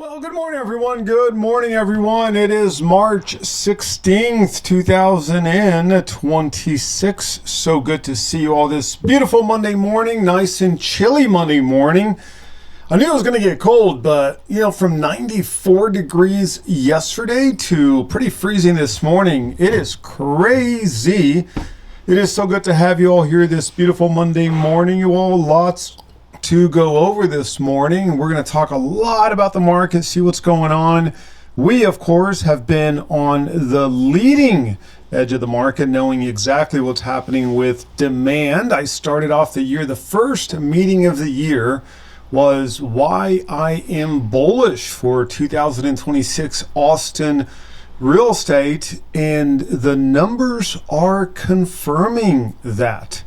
Well, good morning, everyone. Good morning, everyone. It is March 16th, 2026. So good to see you all this beautiful Monday morning, nice and chilly Monday morning. I knew it was going to get cold, but, from 94 degrees yesterday to pretty freezing this morning, it is crazy. It is so good to have you all here this beautiful Monday morning. You all, lots to go over this morning. We're going to talk a lot about the market, see what's going on. We, of course, have been on the leading edge of the market, knowing exactly what's happening with demand. I started off the year, the first meeting of the year was why I am bullish for 2026 Austin real estate, and the numbers are confirming that.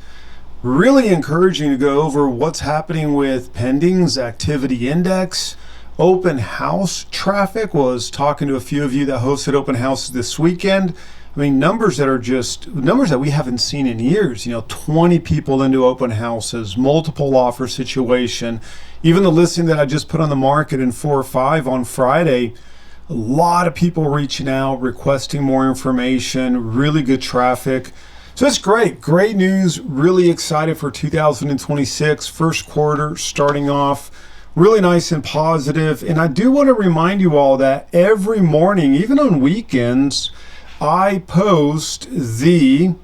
Really encouraging to go over what's happening with pendings, activity index, open house traffic. Was talking to a few of you that hosted open houses this weekend. I mean, numbers that are just numbers that we haven't seen in years. 20 people into open houses, multiple offer situation. Even the listing that I just put on the market in 4 or 5 on Friday, a lot of people reaching out, requesting more information, really good traffic. So it's great news. Really excited for 2026 first quarter starting off really nice and positive. And I do want to remind you all that every morning, even on weekends, I post the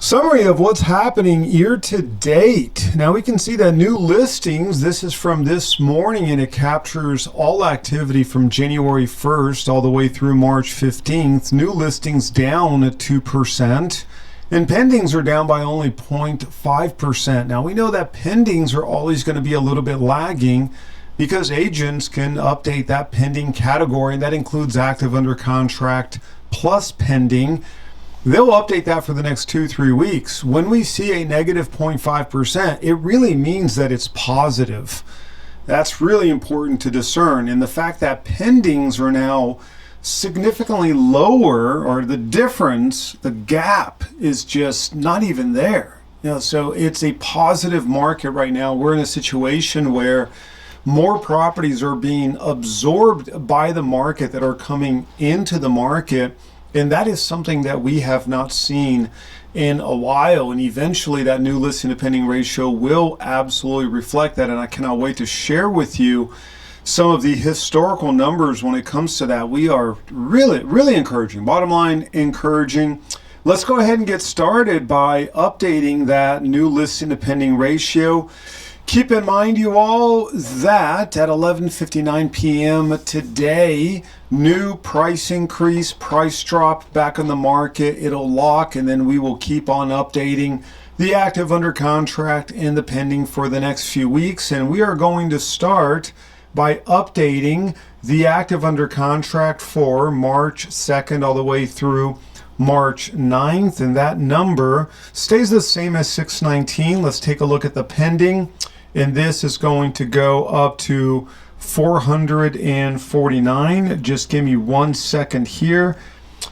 summary of what's happening year to date. Now we can see that new listings, this is from this morning, and it captures all activity from January 1st all the way through March 15th. New listings down at 2%, and pendings are down by only 0.5%. Now we know that pendings are always going to be a little bit lagging because agents can update that pending category, and that includes active under contract plus pending. They'll update that for the next 2-3 weeks. When we see a negative 0.5%, it really means that it's positive. That's really important to discern. And the fact that pendings are now significantly lower, or the difference, the gap is just not even there. So it's a positive market right now. We're in a situation where more properties are being absorbed by the market that are coming into the market. And that is something that we have not seen in a while. And eventually that new listing to pending ratio will absolutely reflect that. And I cannot wait to share with you some of the historical numbers when it comes to that. We are really encouraging. Bottom line, encouraging. Let's go ahead and get started by updating that new listing to pending ratio. Keep in mind, you all, that at 11:59 p.m. today, new price increase, price drop back on the market. It'll lock, and then we will keep on updating the active under contract and the pending for the next few weeks. And we are going to start by updating the active under contract for March 2nd all the way through March 9th. And that number stays the same as 619. Let's take a look at the pending. And this is going to go up to 449. Just give me 1 second here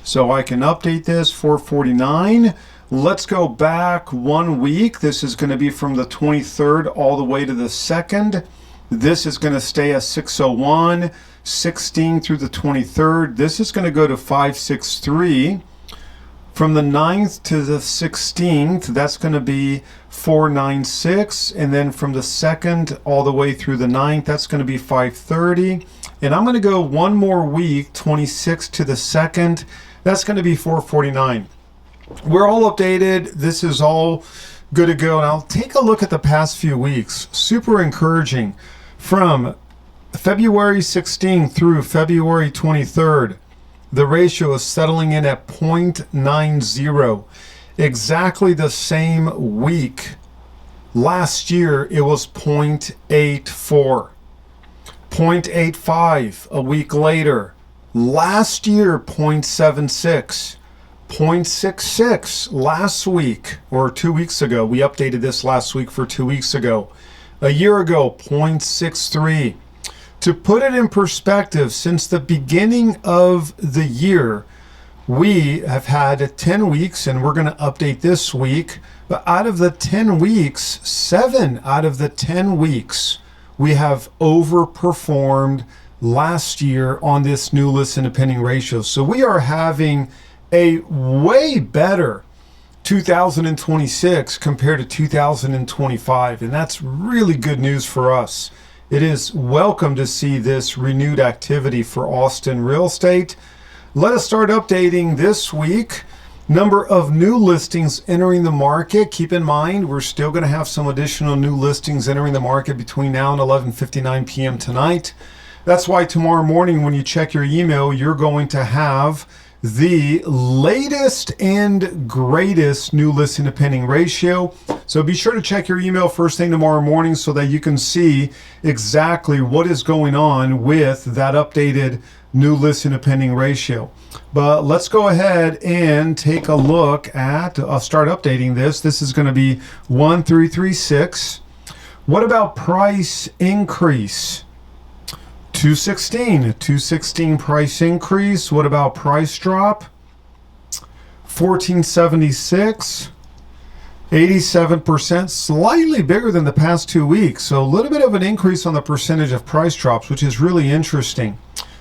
so I can update this. 449. Let's go back 1 week. This is going to be from the 23rd all the way to the 2nd. This is going to stay at 601. 16 through the 23rd. This is going to go to 563. From the 9th to the 16th, that's going to be 496. And then from the 2nd all the way through the 9th, that's going to be 530. And I'm going to go one more week, 26th to the 2nd. That's going to be 449. We're all updated. This is all good to go. And I'll take a look at the past few weeks. Super encouraging. From February 16th through February 23rd, the ratio is settling in at 0.90. Exactly the same week last year, it was 0.84. 0.85 a week later. Last year, 0.76. 0.66 last week, or 2 weeks ago. We updated this last week for 2 weeks ago. A year ago, 0.63. To put it in perspective, since the beginning of the year, we have had 10 weeks, and we're going to update this week. But out of the 10 weeks, 7 out of the 10 weeks we have overperformed last year on this new list and pending ratio. So we are having a way better 2026 compared to 2025, and that's really good news for us. It is welcome to see this renewed activity for Austin real estate. Let us start updating this week. Number of new listings entering the market. Keep in mind, we're still going to have some additional new listings entering the market between now and 11:59 p.m. tonight. That's why tomorrow morning when you check your email, you're going to have the latest and greatest new listing to pending ratio. So be sure to check your email first thing tomorrow morning so that you can see exactly what is going on with that updated new listing to pending ratio. But let's go ahead and take a look at, I'll start updating this. This is going to be 1336. What about price increase? 216 price increase. What about price drop? 1476, 87%, slightly bigger than the past 2 weeks. So a little bit of an increase on the percentage of price drops, which is really interesting.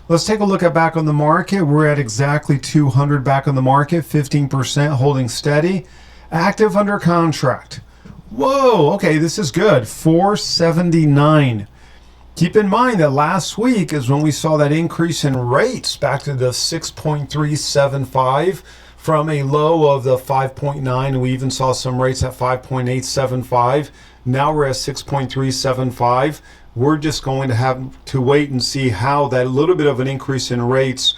Let's take a look at back on the market. We're at exactly 200 back on the market, 15% holding steady. Active under contract. Whoa, okay, this is good. 479. Keep in mind that last week is when we saw that increase in rates back to the 6.375 from a low of the 5.9. We even saw some rates at 5.875. Now we're at 6.375. We're just going to have to wait and see how that little bit of an increase in rates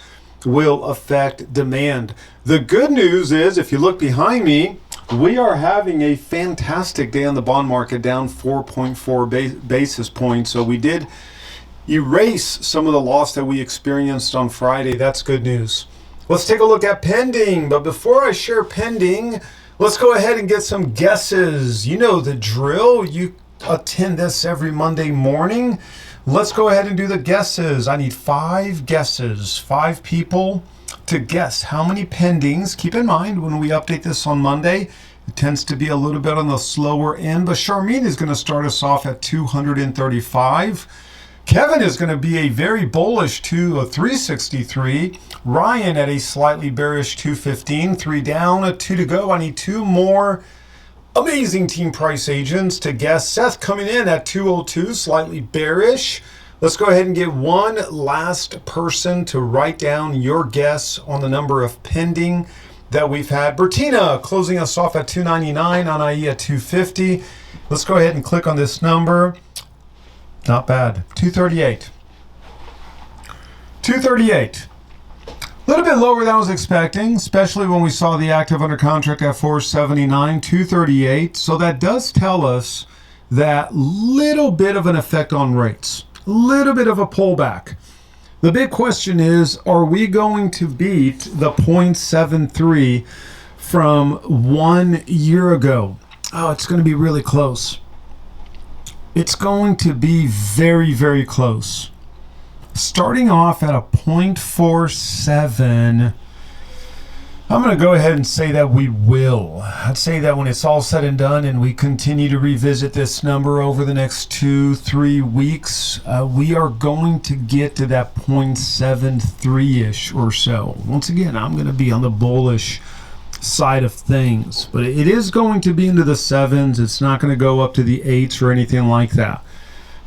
will affect demand. The good news is, if you look behind me, we are having a fantastic day on the bond market, down 4.4 basis points. So we did erase some of the loss that we experienced on Friday. That's good news. Let's take a look at pending. But before I share pending, let's go ahead and get some guesses. You know the drill. You attend this every Monday morning. Let's go ahead and do the guesses. I need 5 guesses, 5 people to guess how many pendings. Keep in mind, when we update this on Monday, it tends to be a little bit on the slower end, but Charmaine is going to start us off at 235. Kevin is going to be a very bullish 363. Ryan at a slightly bearish 215. 3 down, 2 to go. I need 2 more amazing team price agents to guess. Seth coming in at 202, slightly bearish. Let's go ahead and get one last person to write down your guess on the number of pending that we've had. Bertina closing us off at 299, Anai at 250. Let's go ahead and click on this number. Not bad. 238. 238. A little bit lower than I was expecting, especially when we saw the active under contract at 479, 238. So that does tell us that little bit of an effect on rates. Little bit of a pullback. The big question is, are we going to beat the 0.73 from 1 year ago? Oh, it's going to be really close. It's going to be very, very close. Starting off at a 0.47, I'm going to go ahead and say that we will. I'd say that when it's all said and done and we continue to revisit this number over the next 2-3 weeks, we are going to get to that 0.73-ish or so. Once again, I'm going to be on the bullish side of things, but it is going to be into the 7s. It's not going to go up to the 8s or anything like that.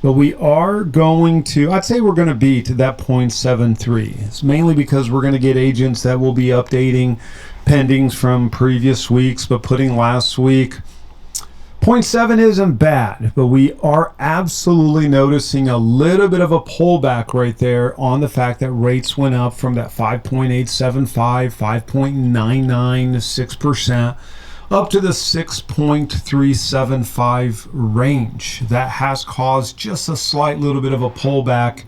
But we are going to, I'd say we're going to beat that 0.73. It's mainly because we're going to get agents that will be updating pendings from previous weeks, but putting last week. 0.7 isn't bad, but we are absolutely noticing a little bit of a pullback right there on the fact that rates went up from that 5.875, 5.99 to 6%. Up to the 6.375 range. That has caused just a slight little bit of a pullback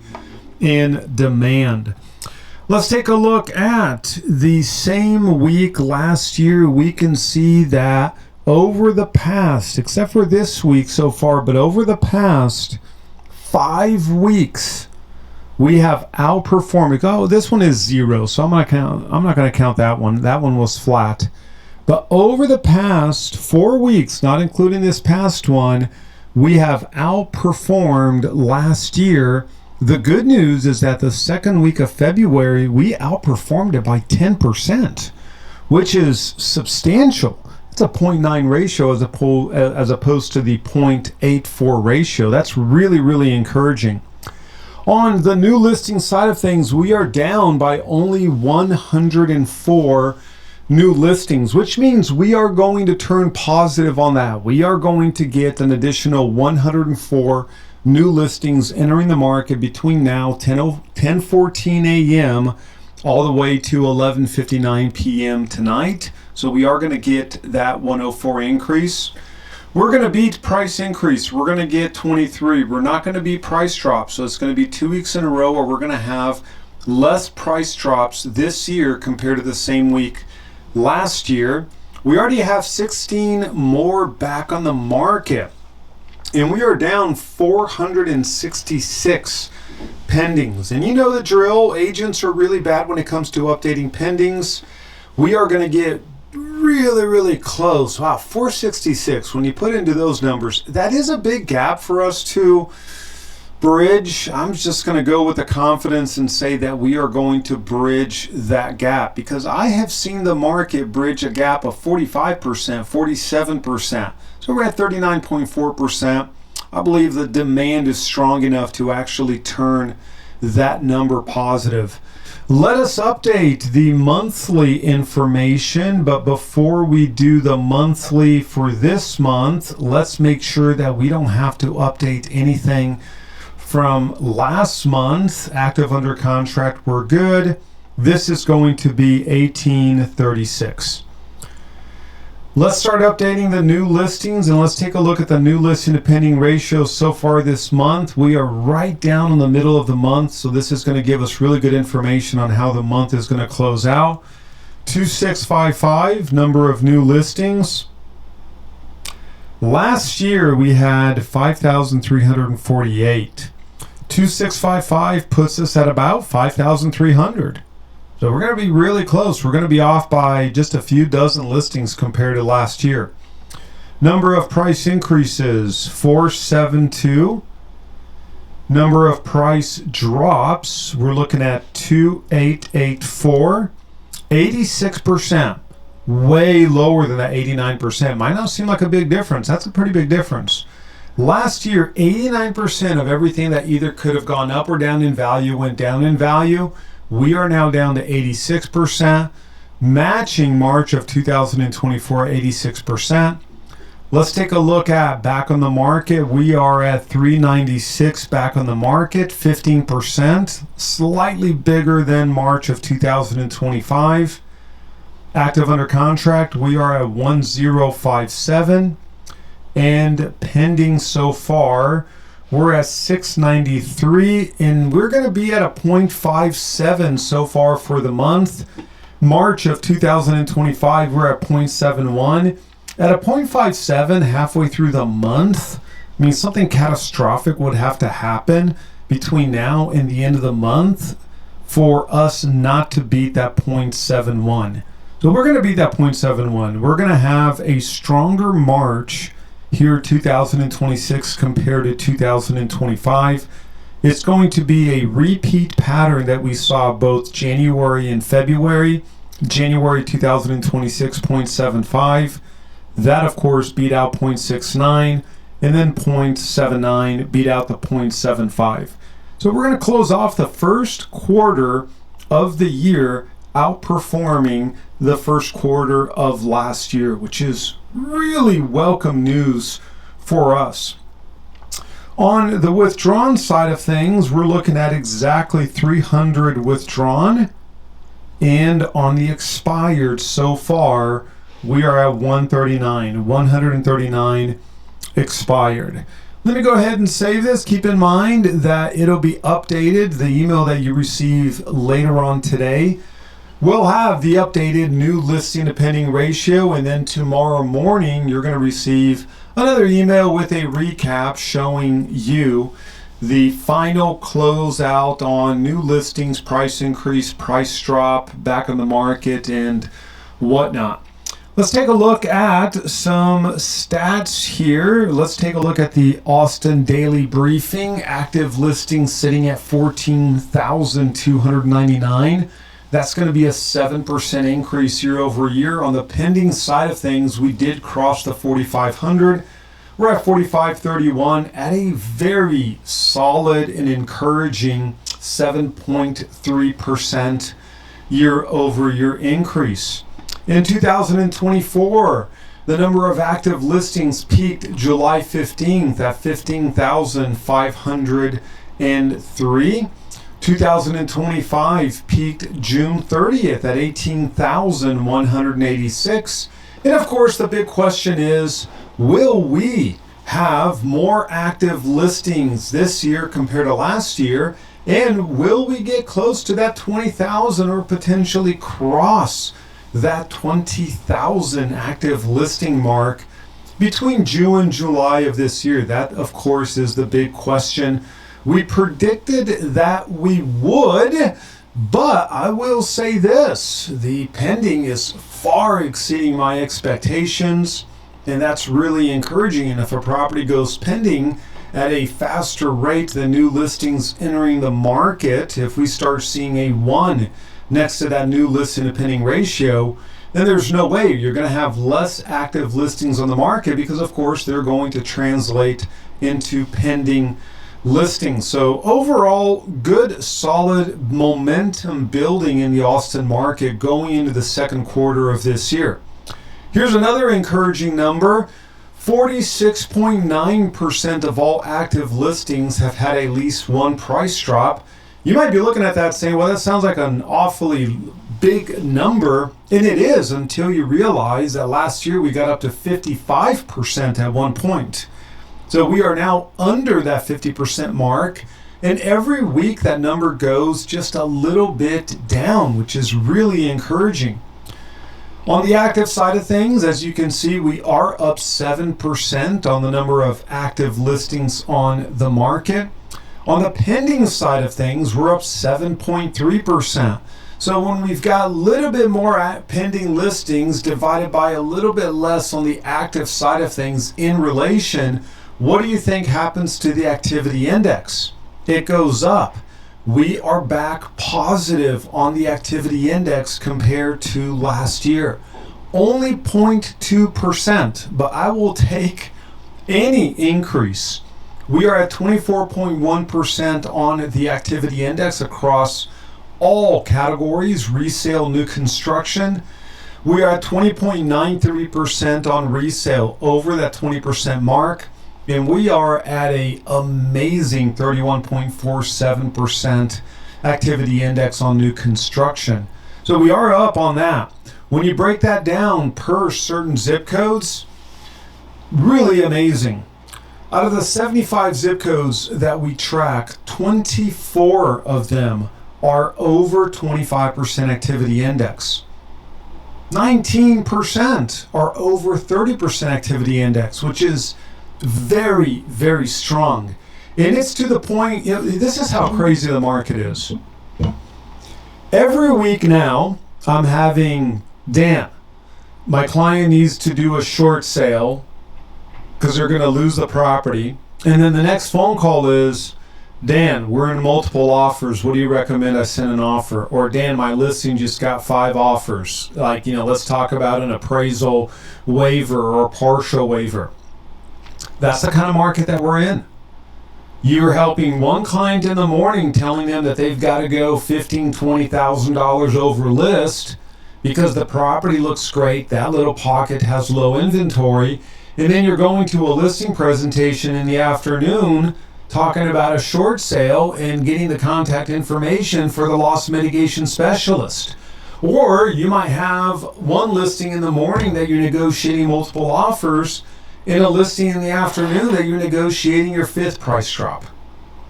in demand. Let's take a look at the same week last year. We can see that over the past, except for this week so far, but over the past 5 weeks, we have outperformed. Oh, this one is 0, so I'm not going to count that one. That one was flat. But over the past 4 weeks, not including this past one, We have outperformed last year. The good news is that the second week of February, we outperformed it by 10%, which is substantial. It's a 0.9 ratio as opposed to the 0.84 ratio. That's really, really encouraging. On the new listing side of things, we are down by only 104 new listings, which means we are going to turn positive on that. We are going to get an additional 104 new listings entering the market between now 10:14 a.m. all the way to 11:59 p.m. tonight. So we are going to get that 104 increase. We're going to beat price increase. We're going to get 23. We're not going to beat price drops. So it's going to be 2 weeks in a row where we're going to have less price drops this year compared to the same week last year. We already have 16 more back on the market. And we are down 466 pendings. And you know the drill. Agents are really bad when it comes to updating pendings. We are going to get really, really close. Wow, 466. When you put into those numbers, that is a big gap for us to bridge. I'm just going to go with the confidence and say that we are going to bridge that gap, because I have seen the market bridge a gap of 45%, 47%. So we're at 39.4%. I believe the demand is strong enough to actually turn that number positive. Let us update the monthly information, but before we do the monthly for this month, let's make sure that we don't have to update anything from last month. Active under contract, we're good. This is going to be 1836. Let's start updating the new listings, and let's take a look at the new listing to pending ratio so far this month. We are right down in the middle of the month, so this is going to give us really good information on how the month is going to close out. 2655, number of new listings. Last year we had 5,348. 2655 puts us at about 5,300. So we're going to be really close. We're going to be off by just a few dozen listings compared to last year. Number of price increases, 472. Number of price drops, we're looking at 2884. 86%, way lower than that 89%. Might not seem like a big difference. That's a pretty big difference. Last year, 89% of everything that either could have gone up or down in value went down in value. We are now down to 86%, matching March of 2024, 86%. Let's take a look at back on the market. We are at 396 back on the market, 15%, slightly bigger than March of 2025. Active under contract, we are at 1057. And pending so far, we're at 693, and we're going to be at a 0.57 so far for the month. March of 2025, we're at 0.71. At a 0.57 halfway through the month, I mean, something catastrophic would have to happen between now and the end of the month for us not to beat that 0.71. So we're going to beat that 0.71. We're going to have a stronger March here 2026 compared to 2025. It's going to be a repeat pattern that we saw both January and February. January 2026, 0.75. That, of course, beat out 0.69. And then 0.79 beat out the 0.75. So we're going to close off the first quarter of the year outperforming the first quarter of last year, which is really welcome news for us. On the withdrawn side of things, we're looking at exactly 300 withdrawn. And on the expired so far, we are at 139 expired. Let me go ahead and save this. Keep in mind that it'll be updated. The email that you receive later on today will have the updated new listing to pending ratio, and then tomorrow morning you're going to receive another email with a recap showing you the final closeout on new listings, price increase, price drop, back on the market, and whatnot. Let's take a look at some stats here. Let's take a look at the Austin Daily Briefing. Active listings sitting at 14,299. That's going to be a 7% increase year over year. On the pending side of things, we did cross the 4,500. We're at 4,531 at a very solid and encouraging 7.3% year over year increase. In 2024, the number of active listings peaked July 15th at 15,503. 2025 peaked June 30th at 18,186. And of course, the big question is, will we have more active listings this year compared to last year? And will we get close to that 20,000 or potentially cross that 20,000 active listing mark between June and July of this year? That, of course, is the big question. We predicted that we would, but I will say this, the pending is far exceeding my expectations, and that's really encouraging. And if a property goes pending at a faster rate than new listings entering the market, if we start seeing a 1 next to that new listing to pending ratio, then there's no way you're going to have less active listings on the market, because of course they're going to translate into pending listings. So overall, good solid momentum building in the Austin market going into the second quarter of this year. Here's another encouraging number. 46.9% of all active listings have had at least one price drop. You might be looking at that saying, well, that sounds like an awfully big number. And it is, until you realize that last year we got up to 55% at one point. So we are now under that 50% mark. And every week that number goes just a little bit down, which is really encouraging. On the active side of things, as you can see, we are up 7% on the number of active listings on the market. On the pending side of things, we're up 7.3%. So when we've got a little bit more pending listings divided by a little bit less on the active side of things in relation, what do you think happens to the activity index? It goes up. We are back positive on the activity index compared to last year. Only 0.2%, but I will take any increase. We are at 24.1% on the activity index across all categories, resale, new construction. We are at 20.93% on resale, over that 20% mark. And we are at an amazing 31.47% activity index on new construction. So we are up on that. When you break that down per certain zip codes, really amazing. Out of the 75 zip codes that we track, 24 of them are over 25% activity index. 19% are over 30% activity index, which is very, very strong. And it's to the point, this is how crazy the market is. Every week now, I'm having, Dan, my client needs to do a short sale because they're going to lose the property. And then the next phone call is, Dan, we're in multiple offers. What do you recommend I send an offer? Or, Dan, my listing just got 5 offers. Like, let's talk about an appraisal waiver or a partial waiver. That's the kind of market that we're in. You're helping one client in the morning, telling them that they've got to go $15,000, $20,000 over list because the property looks great, that little pocket has low inventory, and then you're going to a listing presentation in the afternoon talking about a short sale and getting the contact information for the loss mitigation specialist. Or you might have one listing in the morning that you're negotiating multiple offers, in a listing in the afternoon that you're negotiating your 5th price drop.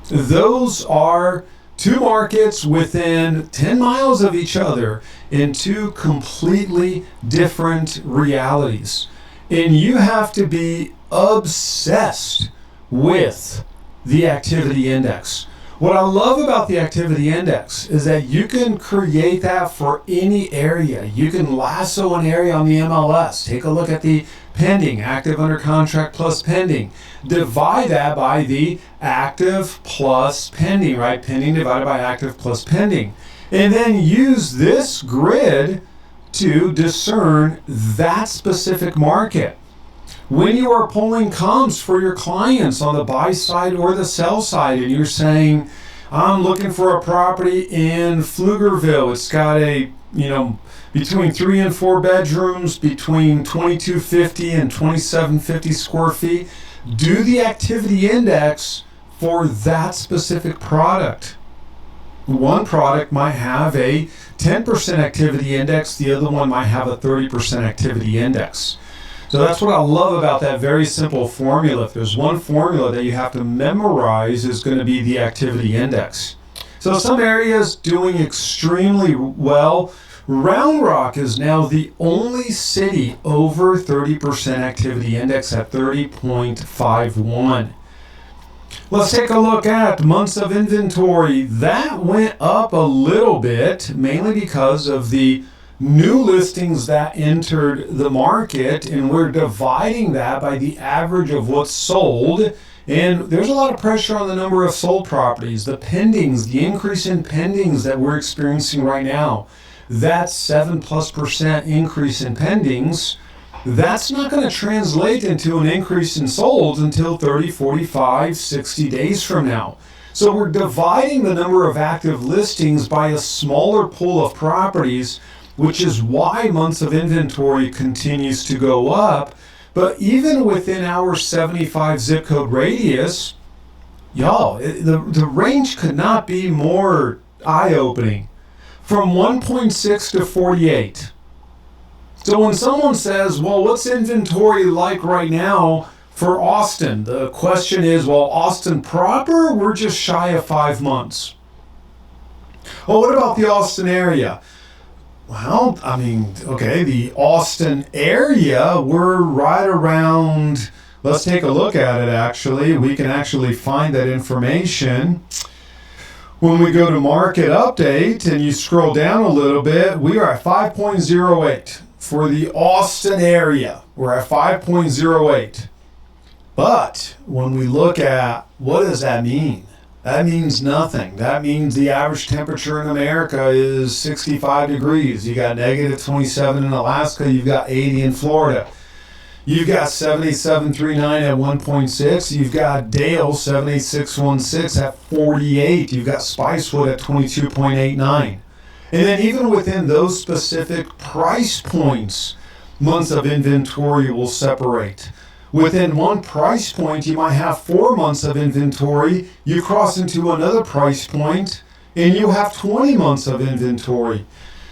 Those are two markets within 10 miles of each other in two completely different realities. And you have to be obsessed with the activity index. What I love about the activity index is that you can create that for any area. You can lasso an area on the MLS. Take a look at the pending, active under contract plus pending. Divide that by the active plus pending, right? Pending divided by active plus pending. And then use this grid to discern that specific market. When you are pulling comps for your clients on the buy side or the sell side, and you're saying, I'm looking for a property in Pflugerville. It's got a, between 3 and 4 bedrooms, between 2250 and 2750 square feet. Do the activity index for that specific product. One product might have a 10% activity index. The other one might have a 30% activity index. So that's what I love about that very simple formula. If there's one formula that you have to memorize, is going to be the activity index. So some areas doing extremely well. Round Rock is now the only city over 30% activity index at 30.51. Let's take a look at months of inventory. That went up a little bit, mainly because of the new listings that entered the market, and we're dividing that by the average of what's sold. And there's a lot of pressure on the number of sold properties. The pendings, the increase in pendings that we're experiencing right now, that 7+% increase in pendings, that's not going to translate into an increase in solds until 30, 45, 60 days from now. So we're dividing the number of active listings by a smaller pool of properties, which is why months of inventory continues to go up. But even within our 75 zip code radius, y'all, the range could not be more eye-opening. From 1.6 to 48. So when someone says, well, what's inventory like right now for Austin? The question is, well, Austin proper, we're just shy of 5 months. Well, what about the Austin area? Well, the Austin area, we're right around, let's take a look at it actually. We can actually find that information. When we go to market update and you scroll down a little bit, we are at 5.08 for the Austin area. We're at 5.08. But when we look at what does that mean? That means nothing. That means the average temperature in America is 65 degrees. You got -27 in Alaska. You've got 80 in Florida. You've got 7739 at 1.6. You've got Dale 78616 at 48. You've got Spicewood at 22.89. And then even within those specific price points, months of inventory will separate. Within one price point, you might have 4 months of inventory. You cross into another price point, and you have 20 months of inventory.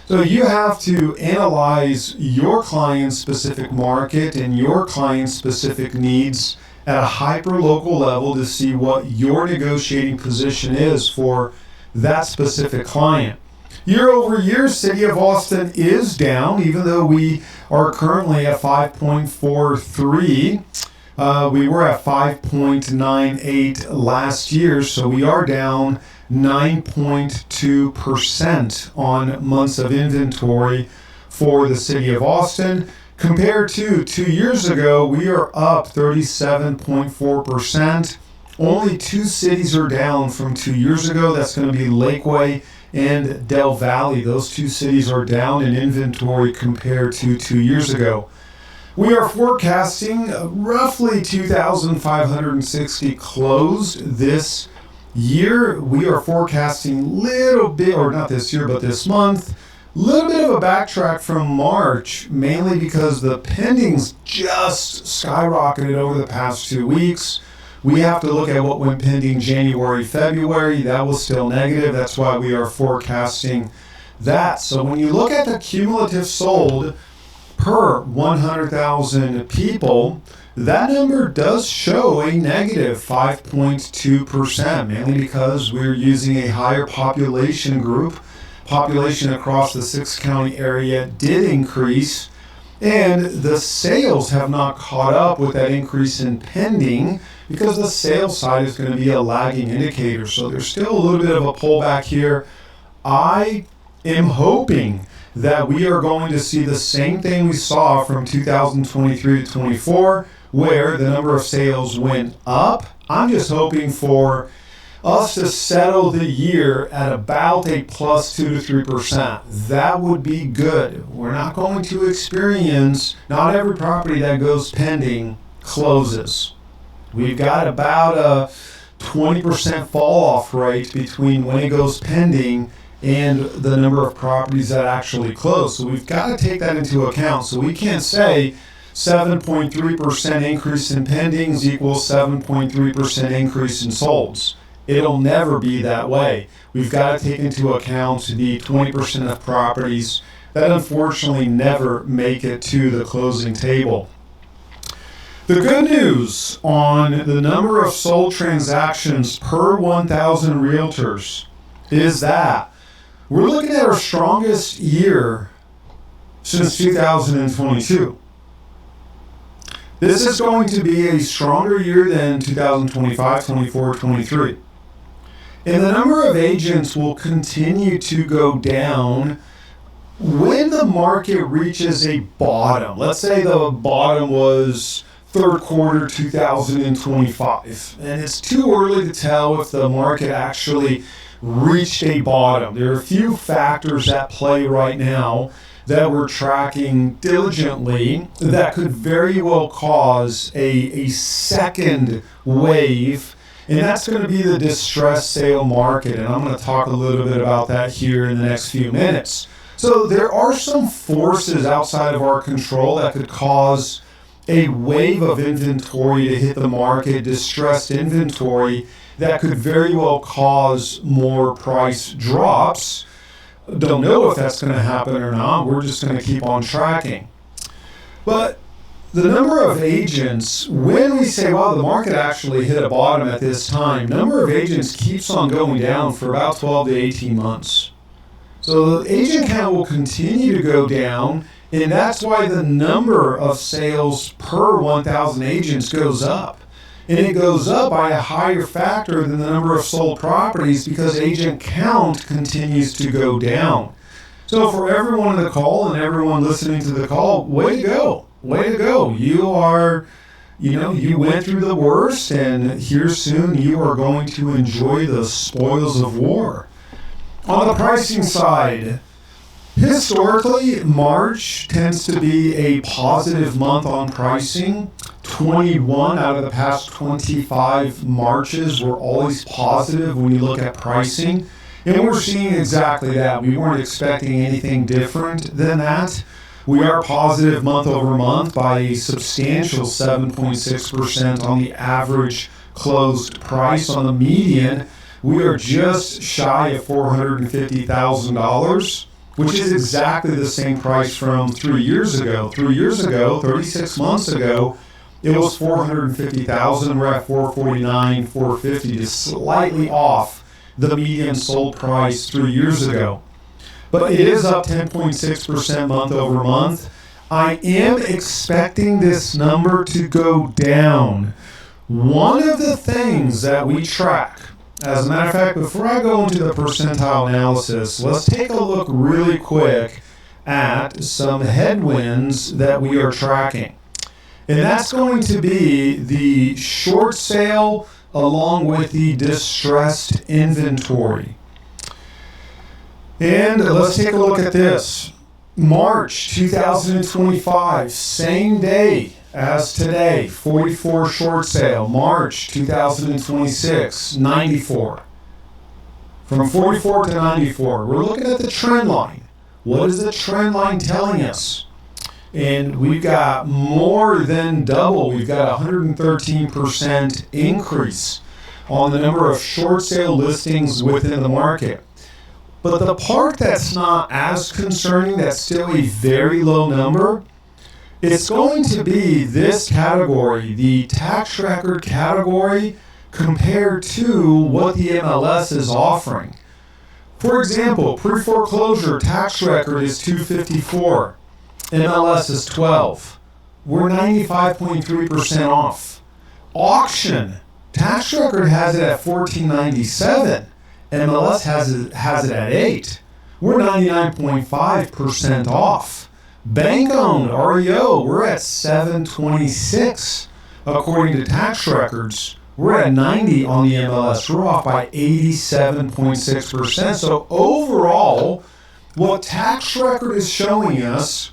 So you have to analyze your client's specific market and your client's specific needs at a hyper-local level to see what your negotiating position is for that specific client. Year over year, City of Austin is down, even though we are currently at 5.43. We were at 5.98 last year, so we are down 9.2% on months of inventory for the City of Austin. Compared to 2 years ago, we are up 37.4%. Only 2 cities are down from 2 years ago. That's going to be Lakeway and Del Valley. Those 2 cities are down in inventory compared to 2 years ago. We are forecasting roughly 2,560 closed this year. We are forecasting little bit, or not this year, but this month, a little bit of a backtrack from March, mainly because the pendings just skyrocketed over the past 2 weeks. We have to look at what went pending January, February. That was still negative. That's why we are forecasting that. So when you look at the cumulative sold per 100,000 people, that number does show a negative 5.2%, mainly because we're using a higher population group. Population across the 6-county area did increase, and the sales have not caught up with that increase in pending because the sales side is going to be a lagging indicator. So there's still a little bit of a pullback here. I am hoping that we are going to see the same thing we saw from 2023 to 24, where the number of sales went up. I'm just hoping for us to settle the year at about a plus 2 to 3%. That would be good. We're not going to experience, not every property that goes pending closes. We've got about a 20% fall off rate between when it goes pending and the number of properties that actually close. So we've got to take that into account. So we can't say 7.3% increase in pendings equals 7.3% increase in solds. It'll never be that way. We've got to take into account the 20% of properties that unfortunately never make it to the closing table. The good news on the number of sold transactions per 1,000 realtors is that we're looking at our strongest year since 2022. This is going to be a stronger year than 2025, 24, 23. And the number of agents will continue to go down when the market reaches a bottom. Let's say the bottom was third quarter 2025. And it's too early to tell if the market actually reached a bottom. There are a few factors at play right now that we're tracking diligently that could very well cause a second wave, and that's going to be the distressed sale market. And I'm going to talk a little bit about that here in the next few minutes. So there are some forces outside of our control that could cause a wave of inventory to hit the market, distressed inventory, that could very well cause more price drops. Don't know if that's going to happen or not. We're just going to keep on tracking. But the number of agents, when we say, well, the market actually hit a bottom at this time, number of agents keeps on going down for about 12 to 18 months. So the agent count will continue to go down, and that's why the number of sales per 1,000 agents goes up. And it goes up by a higher factor than the number of sold properties because agent count continues to go down. So for everyone on the call and everyone listening to the call, way to go. Way to go. You are, you went through the worst, and here soon you are going to enjoy the spoils of war. On the pricing side, historically, March tends to be a positive month on pricing. 21 out of the past 25 Marches were always positive when you look at pricing. And we're seeing exactly that. We weren't expecting anything different than that. We are positive month over month by a substantial 7.6% on the average closed price. On the median, we are just shy of $450,000, which is exactly the same price from 3 years ago. 3 years ago, 36 months ago, it was $450,000. We're at $449,000, $450,000, just slightly off the median sold price 3 years ago. But it is up 10.6% month over month. I am expecting this number to go down. One of the things that we track, as a matter of fact, before I go into the percentile analysis, let's take a look really quick at some headwinds that we are tracking. And that's going to be the short sale along with the distressed inventory. And let's take a look at this. March 2025, same day as today, 44 short sale. March 2026, 94. From 44 to 94, we're looking at the trend line. What is the trend line telling us? And we've got more than double. We've got 113% increase on the number of short sale listings within the market. But the part that's not as concerning, that's still a very low number, it's going to be this category, the tax record category, compared to what the MLS is offering. For example, pre-foreclosure tax record is $254. MLS is $12. We're 95.3% off. Auction Tax record has it at $14.97. MLS has it at 8. We're 99.5% off. Bank owned REO, we're at 726. According to tax records, we're at 90 on the MLS. We're off by 87.6%. So overall, what tax record is showing us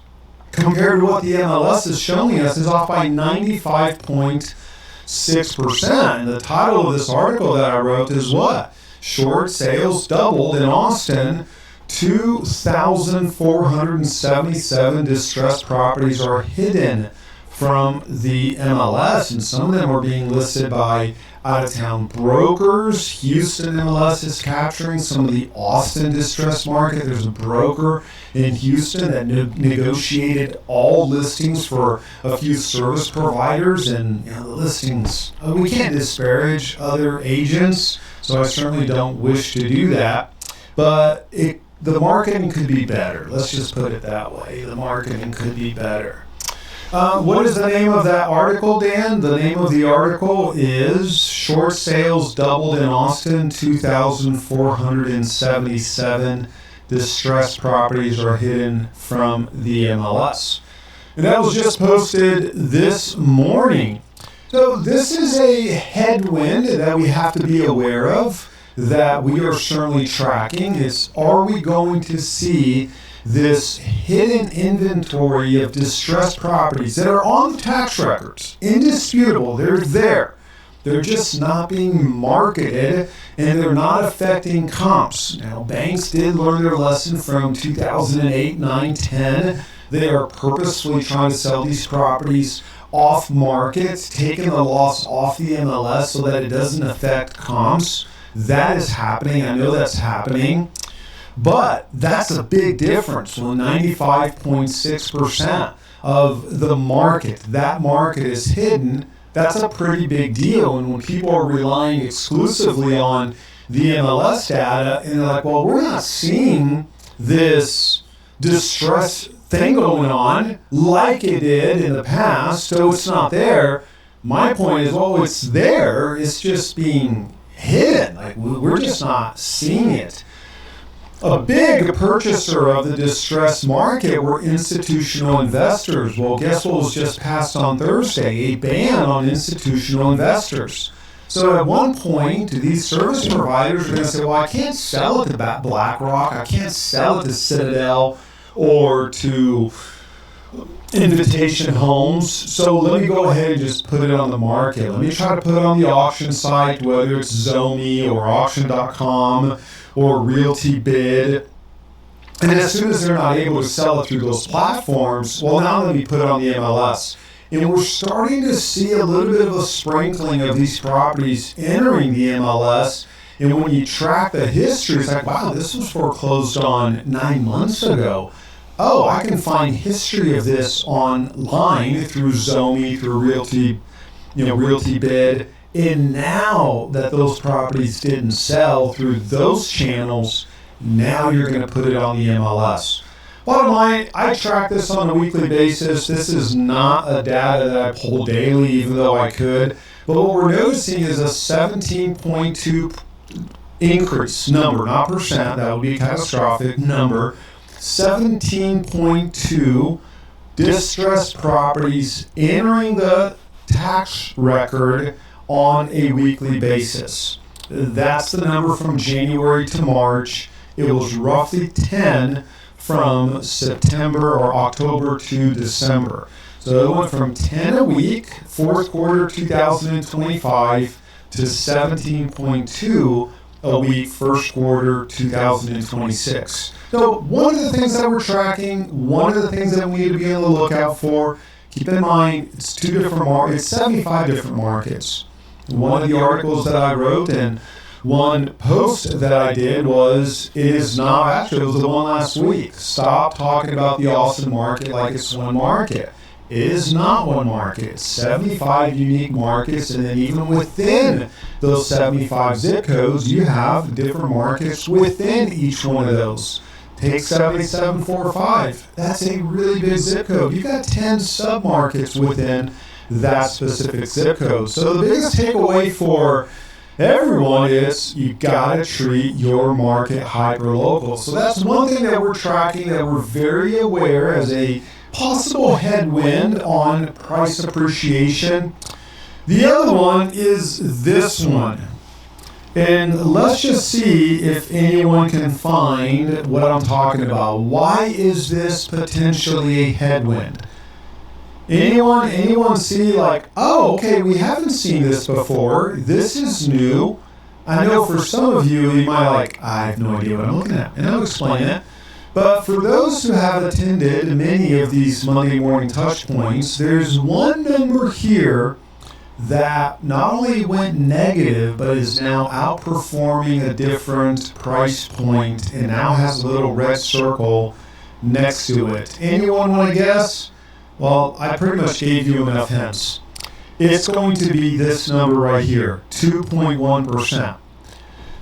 compared to what the MLS is showing us is off by 95.6%. And the title of this article that I wrote is what? Short sales doubled in Austin. 2,477 distressed properties are hidden from the MLS, and some of them are being listed by out-of-town brokers. Houston MLS is capturing some of the Austin distressed market. There's a broker in Houston that negotiated all listings for a few service providers, and the listings, we can't disparage other agents, so I certainly don't wish to do that, but the marketing could be better. Let's just put it that way. The marketing could be better. What is the name of that article, Dan? The name of the article is Short Sales Doubled in Austin, 2,477 distressed properties are hidden from the MLS. And that was just posted this morning. So this is a headwind that we have to be aware of, that we are certainly tracking. Is, are we going to see this hidden inventory of distressed properties that are on the tax records? Indisputable, they're there. They're just not being marketed, and they're not affecting comps. Now, banks did learn their lesson from 2008, 9, 10. They are purposefully trying to sell these properties off market, taking the loss off the MLS so that it doesn't affect comps. That is happening. I know that's happening. But that's a big difference. When 95.6% of the market, that market is hidden, that's a pretty big deal. And when people are relying exclusively on the MLS data, and they're like, well, we're not seeing this distress thing going on like it did in the past, so it's not there. My point is, well, it's there. It's just being hidden. Like, we're just not seeing it. A big purchaser of the distressed market were institutional investors. Well, guess what was just passed on Thursday? A ban on institutional investors. So at one point, these service providers are going to say, well, I can't sell it to BlackRock, I can't sell it to Citadel or to Invitation Homes, so let me go ahead and just put it on the market. Let me try to put it on the auction site, whether it's Zomi or auction.com or Realty Bid. And then as soon as they're not able to sell it through those platforms, well, now let me put it on the MLS. And we're starting to see a little bit of a sprinkling of these properties entering the MLS. And when you track the history, it's like, wow, this was foreclosed on 9 months ago. Oh, I can find history of this online through Zomi, through Realty Bid. And now that those properties didn't sell through those channels, now you're going to put it on the MLS. Bottom line, I track this on a weekly basis. This is not a data that I pull daily, even though I could. But what we're noticing is a 17.2 increase number, not percent. That would be a catastrophic number. 17.2 distressed properties entering the tax record on a weekly basis. That's the number from January to March. It was roughly 10 from September or October to December. So it went from 10 a week, fourth quarter 2025, to 17.2 a week, first quarter 2026. So one of the things that we're tracking, one of the things that we need to be on the lookout for, keep in mind, it's 75 different markets. One of the articles that I wrote and one post that I did was, it is not, actually it was the one last week, stop talking about the Austin market like it's one market. It is not one market. It's 75 unique markets, and then even within those 75 zip codes, you have different markets within each one of those. Take 7745. That's a really big zip code. You've got 10 sub-markets within that specific zip code. So the biggest takeaway for everyone is you gotta treat your market hyper-local. So that's one thing that we're tracking, that we're very aware as a possible headwind on price appreciation. The other one is this one. And let's just see if anyone can find what I'm talking about. Why is this potentially a headwind? Anyone see like, oh, okay, we haven't seen this before. This is new. I know for some of you, you might like, I have no idea what I'm looking at. And I'll explain it. But for those who have attended many of these Monday morning touch points, there's one number here that not only went negative, but is now outperforming a different price point and now has a little red circle next to it. Anyone want to guess? Well, I pretty much gave you enough hints. It's going to be this number right here, 2.1%.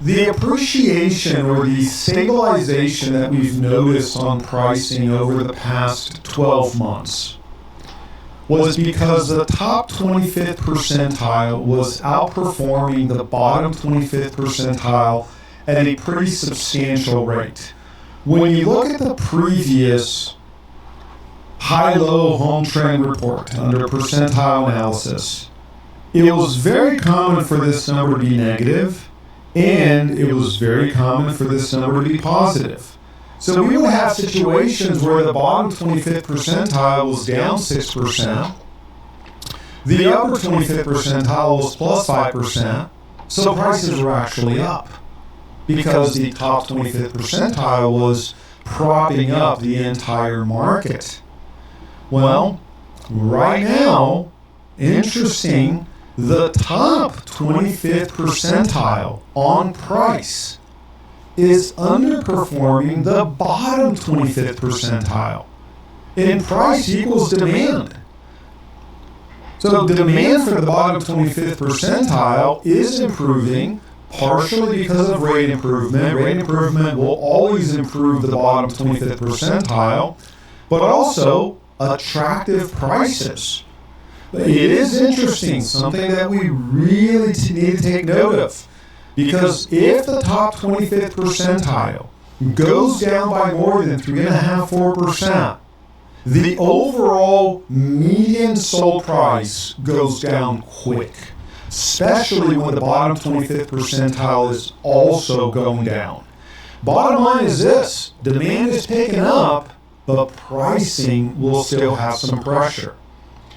The appreciation or the stabilization that we've noticed on pricing over the past 12 months was because the top 25th percentile was outperforming the bottom 25th percentile at a pretty substantial rate. When you look at the previous high-low home trend report under percentile analysis, it was very common for this number to be negative, and it was very common for this number to be positive. So we would have situations where the bottom 25th percentile was down 6%, the upper 25th percentile was plus 5%, so prices were actually up because the top 25th percentile was propping up the entire market. Well, right now, interesting, the top 25th percentile on price is underperforming the bottom 25th percentile. And price equals demand. So the demand for the bottom 25th percentile is improving, partially because of rate improvement. Rate improvement will always improve the bottom 25th percentile, but also attractive prices. It is interesting, something that we really need to take note of, because if the top 25th percentile goes down by more than 3.5–4%, the overall median sold price goes down quick, especially when the bottom 25th percentile is also going down. Bottom line is this: demand is picking up, but pricing will still have some pressure.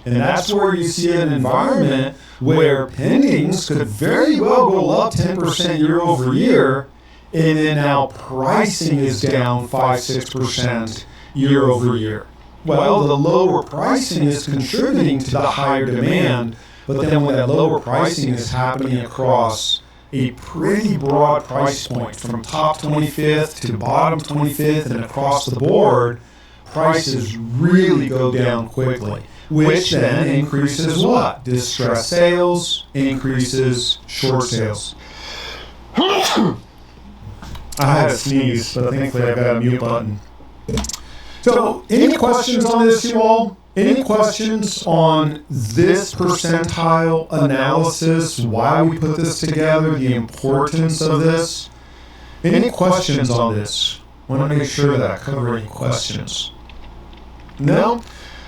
And that's where you see an environment where pendings could very well go up 10% year over year, and then now pricing is down 5–6% year over year. Well, the lower pricing is contributing to the higher demand, but then when that lower pricing is happening across a pretty broad price point from top 25th to bottom 25th and across the board, prices really go down quickly, which then increases what? Distress sales, increases short sales. I had a sneeze, but thankfully I got a mute button. So, any questions on this, you all? Any questions on this percentile analysis, why we put this together, the importance of this? Any questions on this? I want to make sure that I cover any questions. No?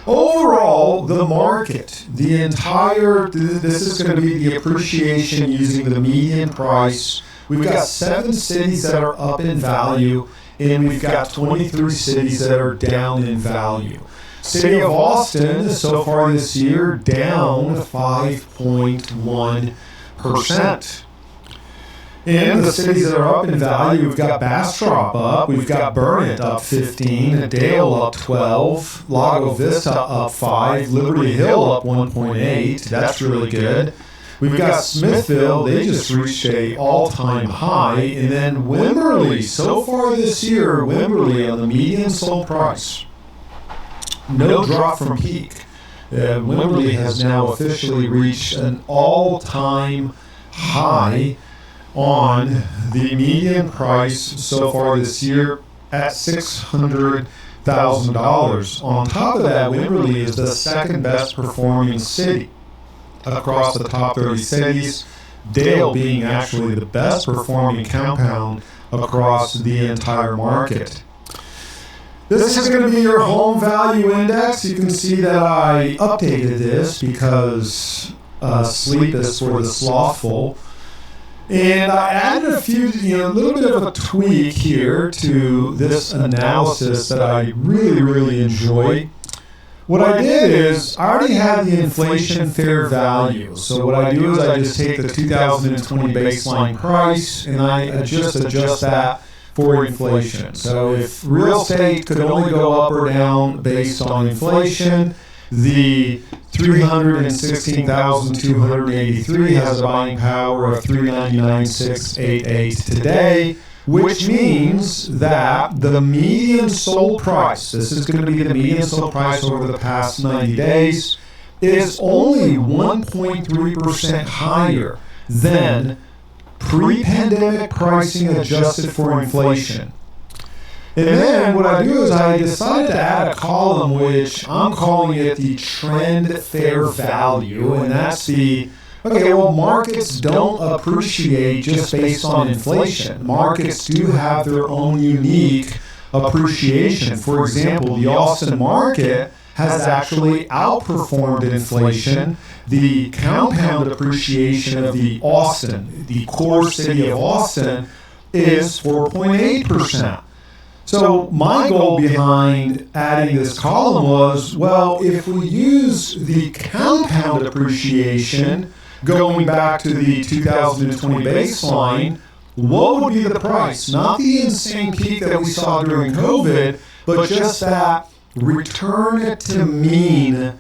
Overall, the market, the entire, this is going to be the appreciation using the median price. We've got 7 cities that are up in value, and we've got 23 cities that are down in value. City of Austin, so far this year, down 5.1%. And the cities that are up in value, we've got Bastrop up, we've got Burnet up 15, Dale up 12, Lago Vista up 5, Liberty Hill up 1.8, that's really good. We've got Smithville, they just reached a all-time high, and then Wimberley, so far this year, Wimberley on the median sold price, no drop from peak. Wimberley has now officially reached an all-time high on the median price so far this year at $650,000. $100,000. On top of that, Wimberley is the second best performing city across the top 30 cities, Dale being actually the best performing compound across the entire market. This is going to be your home value index. You can see that I updated this because sleep is for the slothful. And I added a little bit of a tweak here to this analysis that I really enjoy. What I did is I already had the inflation fair value. So what I do is I just take the 2020 baseline price and I adjust that for inflation. So if real estate could only go up or down based on inflation, the 316,283 has a buying power of 399,688 today, which means that the median sold price, this is going to be the median sold price over the past 90 days, is only 1.3% higher than pre-pandemic pricing adjusted for inflation. And then what I do is I decided to add a column which I'm calling it the trend fair value, and that's markets don't appreciate just based on inflation. Markets do have their own unique appreciation. For example, the Austin market has actually outperformed inflation. The compound appreciation of the core city of Austin, is 4.8%. So my goal behind adding this column was, well, if we use the compound appreciation going back to the 2020 baseline, what would be the price? Not the insane peak that we saw during COVID, but just that return to mean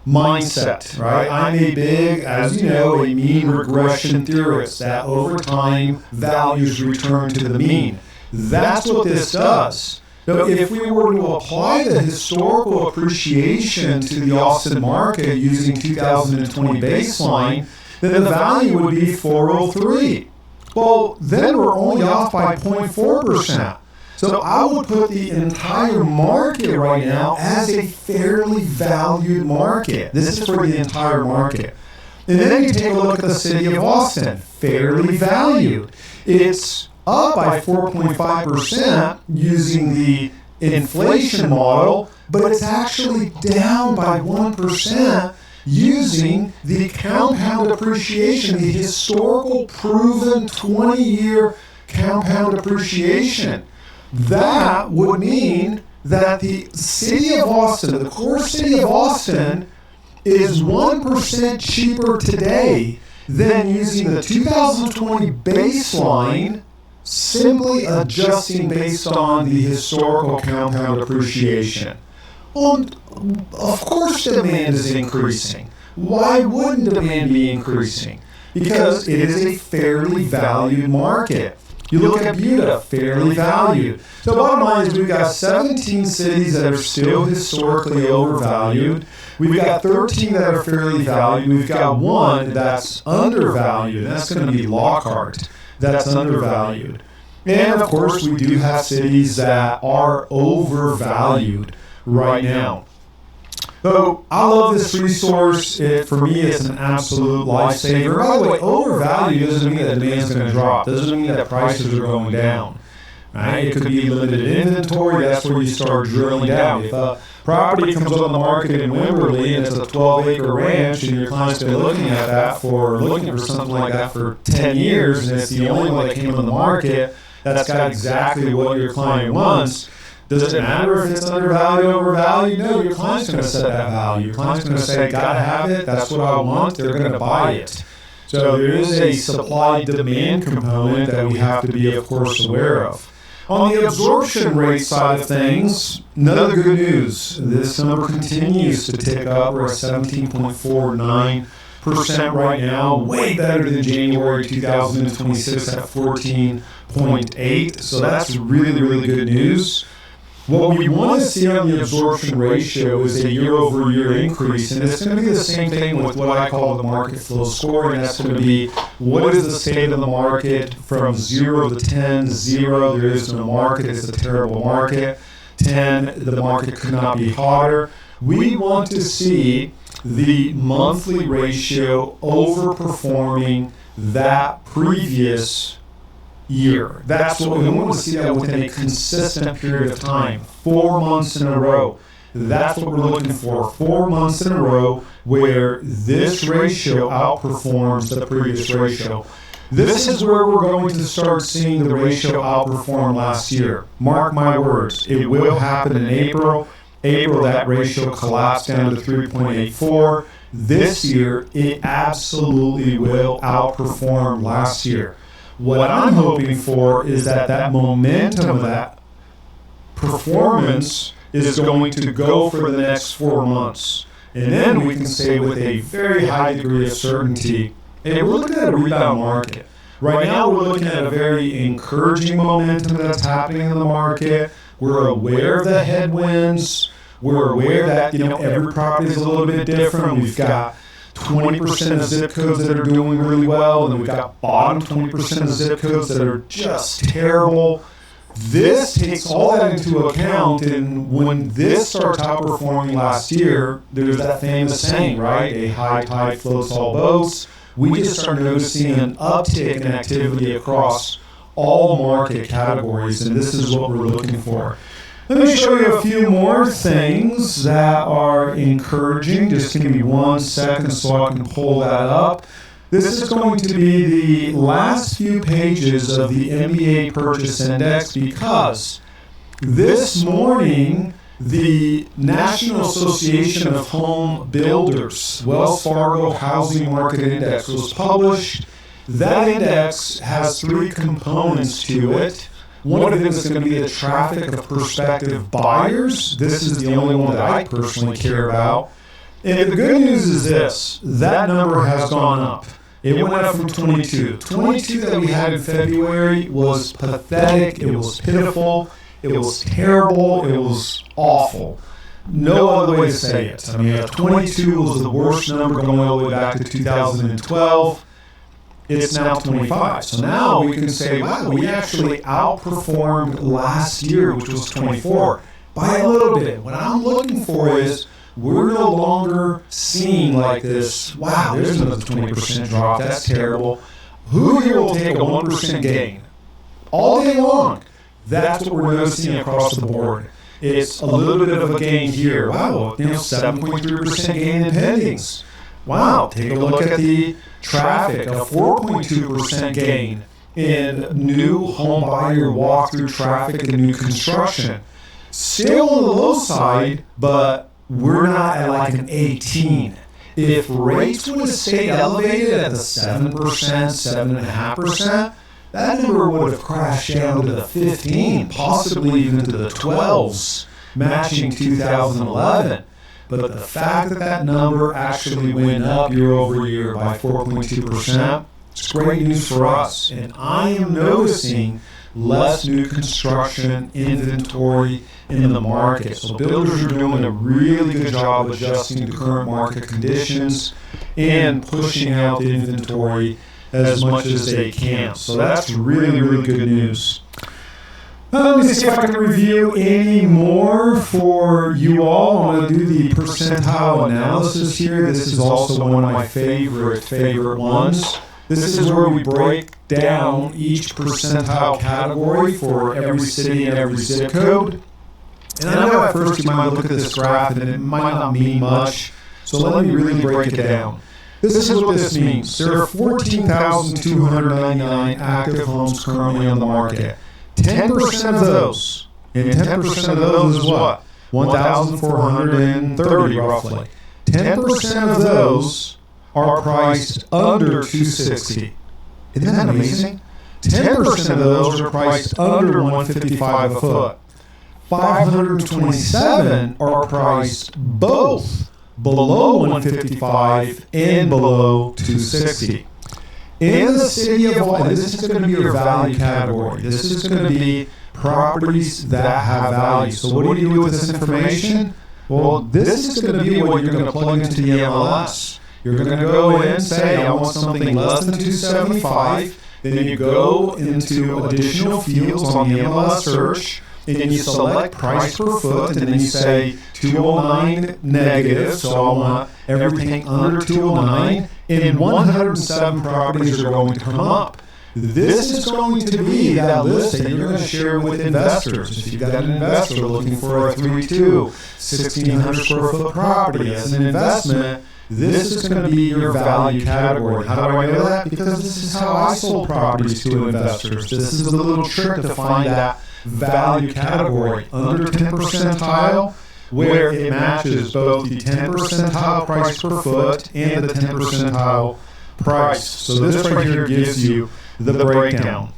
mindset, right? I'm a big, as you know, a mean regression theorist, that over time values return to the mean. That's what this does. So if we were to apply the historical appreciation to the Austin market using 2020 baseline, then the value would be 403. Well, then we're only off by 0.4%. So I would put the entire market right now as a fairly valued market. This is for the entire market. And then you take a look at the city of Austin, fairly valued. It's up by 4.5% using the inflation model, but it's actually down by 1% using the compound appreciation, the historical proven 20-year compound appreciation. That would mean that the city of Austin, the core city of Austin, is 1% cheaper today than using the 2020 baseline, simply adjusting based on the historical compound appreciation. Of course demand is increasing. Why wouldn't demand be increasing? Because it is a fairly valued market. You look at Buda, fairly valued. So bottom line is we've got 17 cities that are still historically overvalued. We've got 13 that are fairly valued. We've got one that's undervalued, and that's going to be Lockhart. That's undervalued. And of course, we do have cities that are overvalued right now. So I love this resource. For me, it's an absolute lifesaver. By the way, overvalued doesn't mean that demand is going to drop. Doesn't mean that prices are going down. Right? It could be limited inventory. That's where you start drilling down. If a property comes on the market in Wimberley and it's a 12-acre ranch, and your client's been looking for something like that for 10 years, and it's the only one that came on the market that's got exactly what your client wants. Does it matter if it's undervalued or overvalued? No, your client's going to set that value. Your client's going to say, gotta have it, that's what I want, they're going to buy it. So there is a supply-demand component that we have to be, of course, aware of. On the absorption rate side of things, another good news. This number continues to tick up. We're at 17.49% right now, way better than January 2026 at 14.8. So that's really good news. What we want to see on the absorption ratio is a year-over-year increase, and it's going to be the same thing with what I call the market flow score, and that's going to be what is the state of the market from 0 to 10. 0, there is no market, it's a terrible market. 10, the market could not be hotter. We want to see the monthly ratio overperforming that previous year. That's what we want to see, that within a consistent period of time, 4 months in a row. That's what we're looking for, 4 months in a row where this ratio outperforms the previous ratio. This is where we're going to start seeing the ratio outperform last year. Mark my words, it will happen in April. April, that ratio collapsed down to 3.84. This year, it absolutely will outperform last year. What I'm hoping for is that momentum of that performance is going to go for the next 4 months. And then we can say with a very high degree of certainty, hey, we're looking at a rebound market. Right now, we're looking at a very encouraging momentum that's happening in the market. We're aware of the headwinds. We're aware that, every property is a little bit different. We've got 20% of zip codes that are doing really well, and then we've got bottom 20% of zip codes that are just terrible. This takes all that into account, and when this starts outperforming last year, there's that famous saying, right? A high tide floats all boats. We just start noticing an uptick in activity across all market categories, and this is what we're looking for. Let me show you a few more things that are encouraging. Just give me 1 second so I can pull that up. This is going to be the last few pages of the MBA Purchase Index, because this morning the National Association of Home Builders Wells Fargo Housing Market Index was published. That index has 3 components to it. One of them is going to be the traffic of prospective buyers. This is the only one that I personally care about. And the good news is this, that number has gone up. It went up from 22. 22 that we had in February was pathetic, it was pitiful, it was terrible, it was awful. No other way to say it. I mean, 22 was the worst number going all the way back to 2012. It's now 25. So now we can say, wow, we actually outperformed last year, which was 24, by a little bit. What I'm looking for is we're no longer seeing like this, wow, there's another 20% drop, that's terrible. Who here will take a 1% gain? All day long. That's what we're noticing across the board. It's a little bit of a gain here. Wow, 7.3% gain in pendings. Wow, take a look at the traffic, a 4.2% gain in new home buyer walkthrough traffic and new construction. Still on the low side, but we're not at like an 18. If rates would have stayed elevated at the 7%, 7.5%, that number would have crashed down to the 15, possibly even to the 12s, matching 2011. But the fact that number actually went up year over year by 4.2%, it's great news for us. And I am noticing less new construction inventory in the market. So builders are doing a really good job adjusting to current market conditions and pushing out the inventory as much as they can. So that's really, really good news. Let me see if I can review any more for you all. I'm going to do the percentile analysis here. This is also one of my favorite ones. This is where we break down each percentile category for every city and every zip code. And I know at first you might look at this graph and it might not mean much, so let me really break it down. This is what this means. There are 14,299 active homes currently on the market. 10% of those, and 10% of those is what? 1,430 roughly. 10% of those are priced under 260. Isn't that amazing? 10% of those are priced under 155 a foot. 527 are priced both below 155 and below 260. In the city of Hawaii, this is going to be your value category. This is going to be properties that have value. So what do you do with this information? Well, this is going to be what you're going to plug into the MLS. You're going to go in and say, I want something less than 275. Then you go into additional fields on the MLS search, and you select price per foot, and then you say 209 negative, so I want everything under 209, and 107 properties are going to come up. This is going to be that list that you're going to share with investors. If you've got an investor looking for a 3.2, 1,600 square foot property as an investment, this is going to be your value category. How do I know that? Because this is how I sold properties to investors. This is the little trick to find that value category under 10 percentile, where it matches both the 10 percentile price per foot and the 10 percentile price. So this right here gives you the breakdown.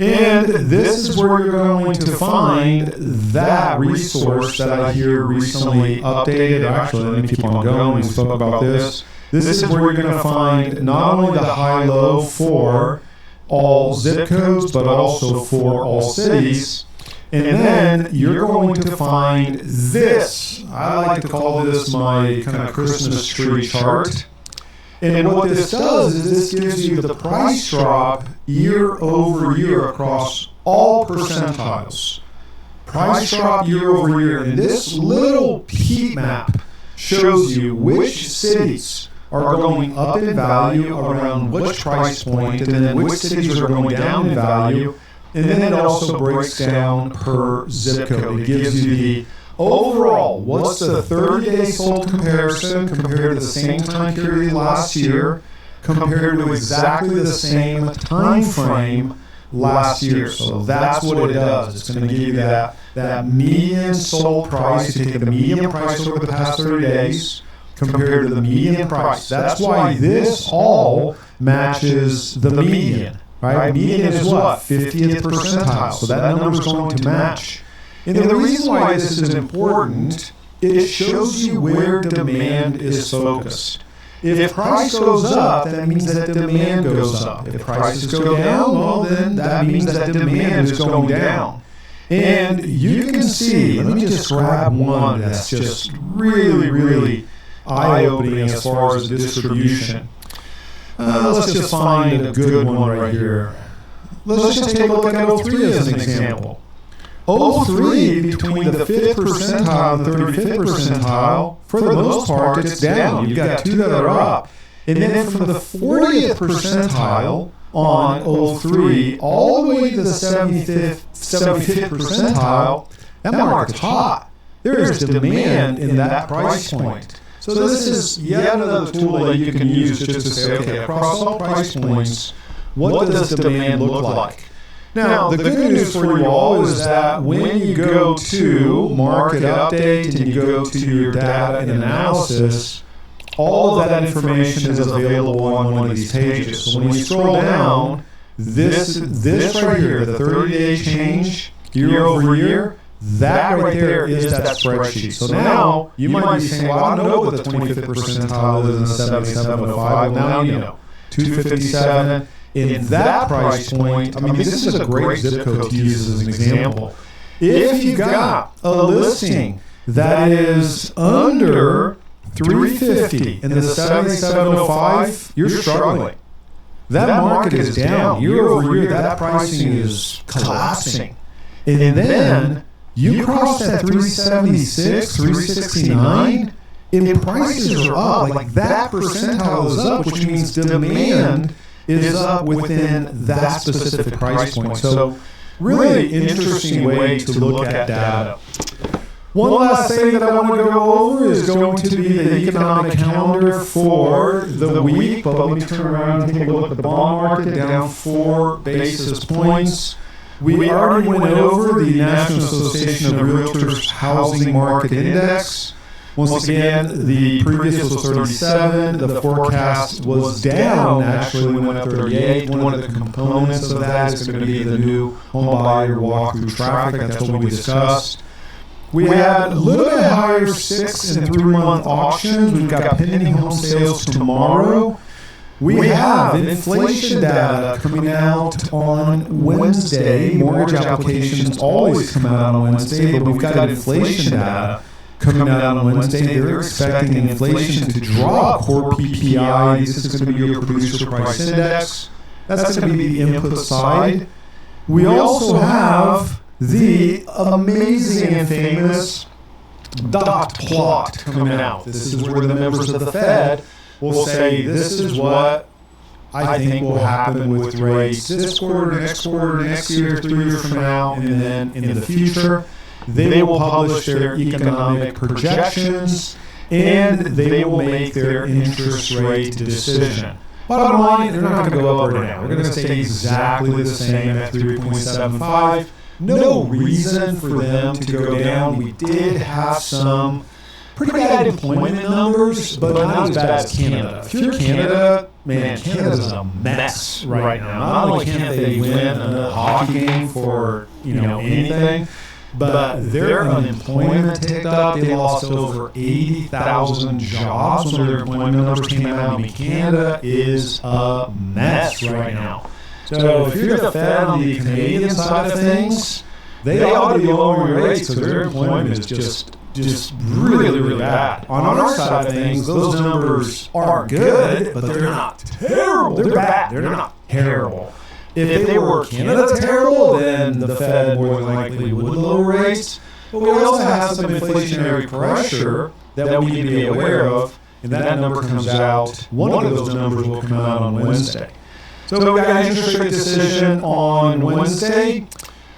And this is where you're going to find that resource that I hear recently updated. Actually, let me keep on going. We spoke about this. This is where you're going to find not only the high-low for all zip codes, but also for all cities. And then you're going to find this. I like to call this my kind of Christmas tree chart. And what this does is this gives you the price drop year over year across all percentiles. Price drop year over year. And this little heat map shows you which cities are going up in value around which price point, and then which cities are going down in value. And then it also breaks down per zip code. It gives you the overall, what's the 30-day sold comparison compared to the same time period last year, compared to exactly the same time frame last year. So that's what it does. It's going to give you that median sold price. You take the median price over the past 30 days compared to the median price. That's why this all matches the median. Right? Median is what? 50th percentile. So that number is going to match. And the reason why this is important, it shows you where demand is focused. If price goes up, that means that demand goes up. If prices go down, well, then that means that demand is going down. And you can see, let me just grab one that's just really, really eye-opening as far as the distribution. Let's just find a good one right here. Let's just take a look at 03 as an example. 03 between the 5th percentile and 35th percentile, for the most part, it's down. You've got two that are up. And then from the 40th percentile on 03 all the way to the 75th percentile, that market's hot. There is demand in that price point. So this is yet another tool that you can use just to say, okay, across all price points, what does demand look like? Now, the good news for you all is that when you go to Market Update and you go to your data and analysis, all of that information is available on one of these pages. So when you scroll down, this right here, the 30-day change year over year, that right there is that spreadsheet. So now you might be saying, well, I don't know what the 25th percentile is in the 7705. Well, now you know. 257. In that price point, I mean, this is a great zip code to use as an example. If you've got a listing that is under 350 in the 7705, you're struggling. That market is down. Year over year, that pricing is collapsing. And then you cross that 376, 369, and prices are up. Like that percentile is up, which means demand is up within that specific price point. So really interesting way to look at data. One last thing that I want to go over is going to be the economic calendar for the week. But let me turn around and take a look at the bond market, down 4 basis points. We already went over the National Association of Realtors Housing Market Index. Once again, the previous was 37. The forecast was down. Actually, we went up 38. One of the components of that is going to be the new home buyer walkthrough traffic. That's what we discussed. We had a little bit higher 6 and 3 month auctions. We've got pending home sales tomorrow. We have inflation data coming out on Wednesday. Mortgage applications always come out on Wednesday, but we've got inflation data coming out on Wednesday. They're expecting inflation to drop. Core PPI, this is going to be your producer price index. That's going to be the input side. We also have the amazing and famous dot plot coming out. This is where the members of the Fed will say, this is what I think will happen with rates this quarter, next year, 3 years from now, and then in the future. They will publish their economic projections, and they will make their interest rate decision. Bottom line, they're not going to go up or down. They're going to stay exactly the same at 3.75. No reason for them to go down. We did have some pretty bad employment numbers, but not as bad as Canada. If you're Canada, man, Canada's a mess right now. Not only can't they win a hockey game for anything, but their unemployment ticked up. They lost over 80,000 jobs when their employment numbers came out. I mean, Canada is a mess right now. So if you're the Fed on the Canadian side of things, they ought to be lowering rates because their employment is just really, really bad. On our side of things, those numbers are good, but they're not terrible. They're bad. They're not terrible. If they were Canada terrible, then the Fed more than likely would lower rates. But we also have some inflationary pressure that we need to be aware of, and that number comes out. One of those numbers will come out on Wednesday. So we got an interest rate decision on Wednesday.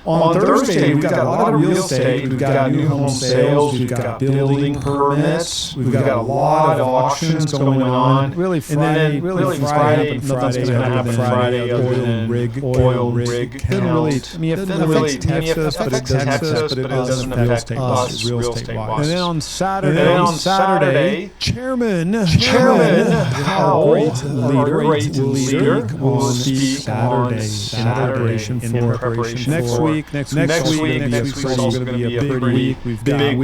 On Thursday, we've got a lot of real estate. We've got new home sales. We've got building permits. We've got a lot of auctions going on. Really Friday. Nothing's going to happen Friday other than oil rig count. It affects Texas, but it doesn't affect us real estate wise. And then on Saturday, Chairman Powell, great leader, will speak on Saturday in preparation next for week. Next week's also going to be a big week. We've got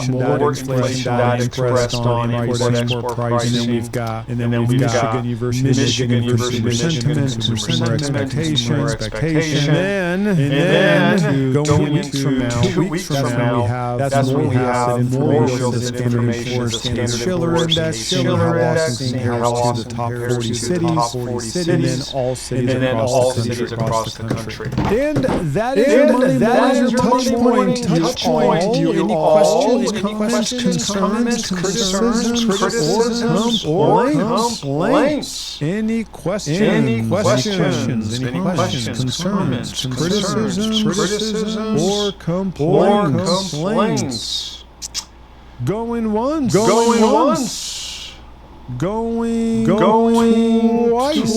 more inflation data expressed on import-export pricing. And then we've got Michigan University sentiment, consumer expectation. And then going into 2 weeks from now, that's when we have more real estate information, the Standard Schiller Index, how Boston compares to the top 40 cities, and then all cities across the country. And that is your touch point. Do you have any questions, comments, criticisms, or complaints? Any questions, comments, criticisms, or complaints? Going once. Going twice.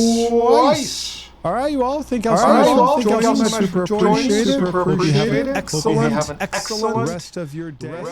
All right, you all. Thank you all so much. Super appreciated. Hope you have an excellent rest of your day.